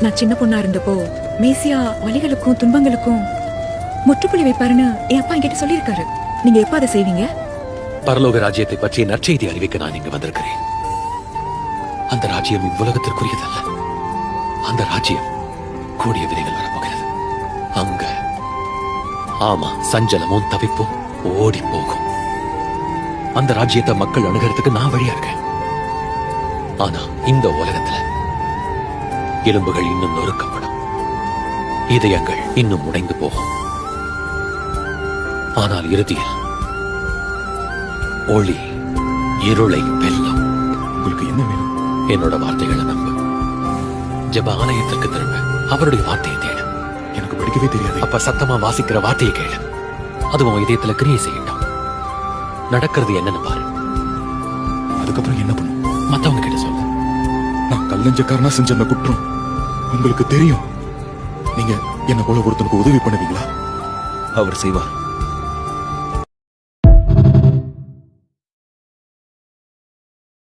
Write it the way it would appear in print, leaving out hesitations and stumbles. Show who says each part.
Speaker 1: நான் சின்ன பொண்ணா இருந்தப்போ மேசியா வலிகளுக்கும் துன்பங்களுக்கும் முற்றுப்புள்ளி வைப்பாருன்னு என் அப்பா என்கிட்ட சொல்லியிருக்காரு. நீங்க எப்ப அதை செய்வீங்க?
Speaker 2: பரலோக ராஜ்யத்தை பற்றிய நற்செய்தி அறிவிக்க நான் இங்கு வந்திருக்கிறேன். அந்த ராஜ்யம் இவ்வுலகத்திற்குரியதல்ல. அந்த ராஜ்யம் கூடிய விரைவில் வரப்போகிறது. அங்க ஆமா, சஞ்சலமும் தவிப்பும் ஓடி போகும். அந்த ராஜ்யத்தை மக்கள் அணுகிறதுக்கு நான் வழியா இருக்கேன். ஆனா இந்த உலகத்துல எலும்புகள் இன்னும் நொறுக்கப்படும், இதயங்கள் இன்னும் உடைந்து போகும். ஆனால் இறுதியில் ஒளி இருளை வெல்லும்.
Speaker 3: உங்களுக்கு என்ன வேணும்?
Speaker 2: என்னோட வார்த்தைகளை நம்பு. ஜெப ஆலயத்திற்கு திரும்ப, அவருடைய வார்த்தையை தேடு.
Speaker 3: எனக்கு படிக்கவே தெரியாது.
Speaker 2: அப்ப சத்தமா வாசிக்கிற வார்த்தையை கேளு. அது உன் இதயத்துல கிரியை செய்யட்டும். நடக்கிறது என்னன்னு பாரு.
Speaker 3: அதுக்கப்புறம் என்ன பண்ணும்?
Speaker 2: மத்தவங்க கிட்ட சொல்லு.
Speaker 3: நான் கல்லஞ்சக்காரனா செஞ்ச அந்த குற்றம் உங்களுக்கு தெரியும். நீங்க என்ன போல ஒருத்தனுக்கு உதவி பண்ணுவீங்களா?
Speaker 4: அவர் செய்வார்.